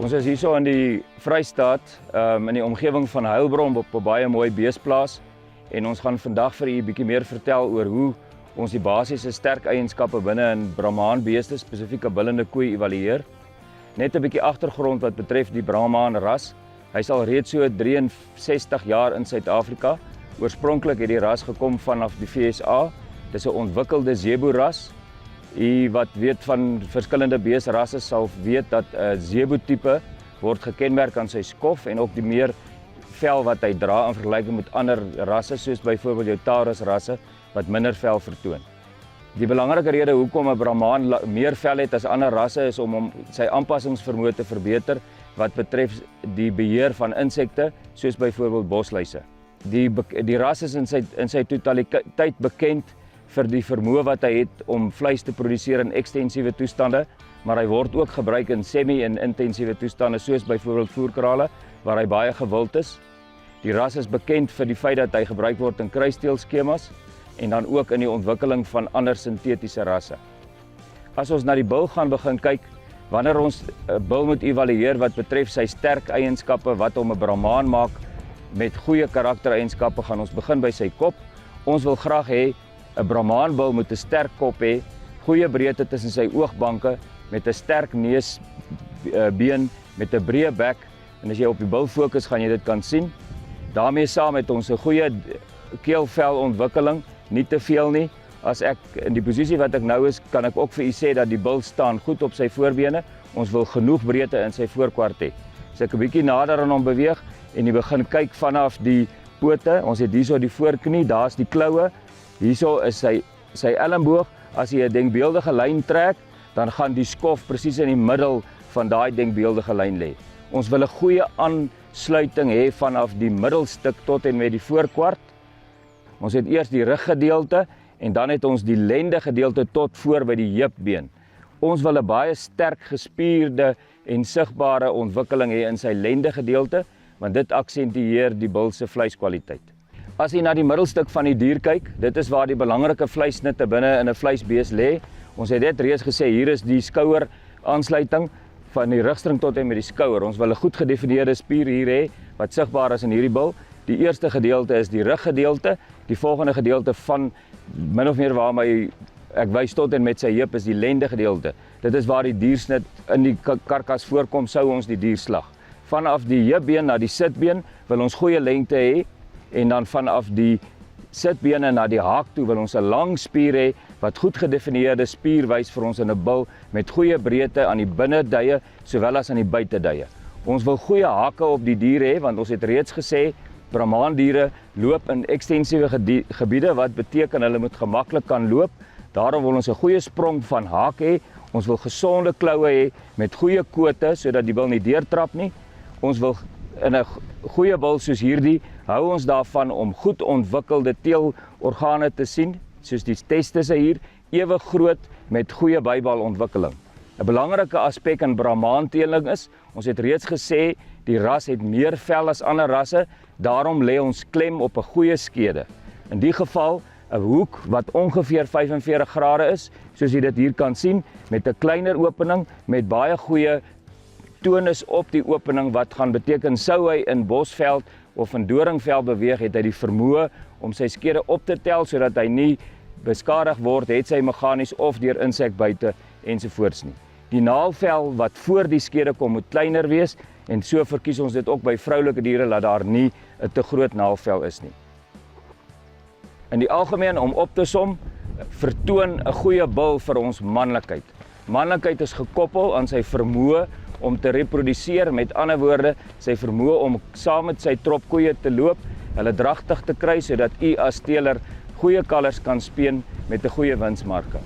Ons is hier so in die Vrystaat, in die omgewing van Heilbron op 'n baie mooi beesplaas. En ons gaan vandag vir u 'n bietjie meer vertel oor hoe ons die basiese sterk eienskappe binne in Brahman beeste, spesifiek 'n bullende koei, evalueer. Net 'n bietjie agtergrond wat betref die Brahman ras. Hy is al reeds so 63 jaar in Suid-Afrika. Oorspronklik het die ras gekom vanaf die VSA. Dit is 'n ontwikkelde zebu ras. U wat weet van verskillende beesrasse sal weet dat 'n zebu tipe word gekenmerk aan sy skof en ook die meer vel wat hy dra in vergelyking met ander rasse, soos byvoorbeeld jou Taurus rasse wat minder vel vertoon. Die belangrike rede hoekom 'n Brahman meer vel het as ander rasse is om sy aanpassingsvermoë te verbeter wat betref die beheer van insekte, soos byvoorbeeld bosluise. Die ras is in sy totaliteit bekend vir die vermoë wat hy het om vleis te produseer in ekstensiewe toestande, maar hy word ook gebruik in en intensiewe toestande, soos byvoorbeeld voerkrale, waar hy baie gewild is. Die ras is bekend vir die feit dat hy gebruik word in kruisteelskemas en dan ook in die ontwikkeling van ander sintetiese rasse. As ons na die bul gaan begin kyk, wanneer ons 'n bul moet evalueer wat betref sy sterk eienskappe wat hom 'n Brahman maak met goeie karaktereienskappe, gaan ons begin by sy kop. Ons wil graag hê 'n Brahman bul moet 'n sterk kop hê, goeie breedte tussen sy oogbanke, met 'n sterk neusbeen, met 'n breë bek, en as jy op die bul fokus, gaan jy dit kan sien. Daarmee saam het ons 'n goeie keelvelontwikkeling, nie te veel nie. As ek in die posisie wat ek nou is, kan ek ook vir u sê dat die bul staan goed op sy voorbene. Ons wil genoeg breedte in sy voorkwart hê. As ek 'n bietjie nader aan hom beweeg en jy begin kyk vanaf die pote, ons het hierso die voorknie, daar's die kloue, hierso is sy elmboog. As jy 'n denkbeeldige lyn trek, dan gaan die skof presies in die middel van daai denkbeeldige lyn lê. Ons wil 'n goeie aansluiting hê vanaf die middelstuk tot en met die voorkwart. Ons het eers die ruggedeelte en dan het ons die lende gedeelte tot voor by die heupbeen. Ons wil 'n baie sterk gespierde en sigbare ontwikkeling hê in sy lende gedeelte, want dit aksentueer die bul se vleiskwaliteit. As jy na die middelstuk van die dier kyk, dit is waar die belangrike vleisnitte binne in 'n vleisbees lê. Ons het dit reeds gesê, hier is die skouer aansluiting van die rugstring tot en met die skouer. Ons wil 'n goed gedefinieerde spier hier hê wat sigbaar is in hierdie bul. Die eerste gedeelte is die ruggedeelte, die volgende gedeelte van min of meer waarmee ek wys tot en met sy heup is die lende gedeelte. Dit is waar die diersnit in die karkas voorkom, sou ons die dier slag. Vanaf die heupbeen na die sitbeen wil ons goeie lengte hê en dan vanaf die sitbene na die haak toe wil ons 'n lang spier hê wat goed gedefinieerde spier wys vir ons in 'n bul met goeie breedte aan die binneduie sowel as aan die buiteduie. Ons wil goeie hake op die dier hê, want ons het reeds gesê Brahman diere loop in ekstensiewe gebiede, wat beteken hulle moet gemaklik kan loop. Daarom wil ons 'n goeie sprong van haak hê. Ons wil gesonde kloue hê met goeie kote sodat die bul nie deurtrap nie. Ons wil in 'n goeie bul soos hierdie hou ons daarvan om goed ontwikkelde teelorgane te sien, soos die testisse hier, ewe groot met goeie bybalontwikkeling. 'n Belangrike aspek in Brahman teeling is, ons het reeds gesê, die ras het meer vel as ander rasse, daarom lê ons klem op 'n goeie skede. In die geval 'n hoek wat ongeveer 45 grade is, soos jy dit hier kan sien, met 'n kleiner opening met baie goeie tonus op die opening, wat gaan beteken sou hy in bosveld of in doringvel beweeg, het hy die vermoë om sy skede op te tel sodat hy nie beskadig word, het sy meganies of deur insekbyte ensovoorts nie. Die naalvel wat voor die skede kom moet kleiner wees en so verkies ons dit ook by vroulike diere dat daar nie 'n te groot naalvel is nie. In die algemeen, om op te som, vertoon 'n goeie bul vir ons manlikheid. Manlikheid is gekoppel aan sy vermoë om te reproduseer, met ander woorde, sy vermoë om saam met sy trop koeie te loop, hulle dragtig te kry sodat u as teeler goeie kalvers kan speen met 'n goeie winsmarke.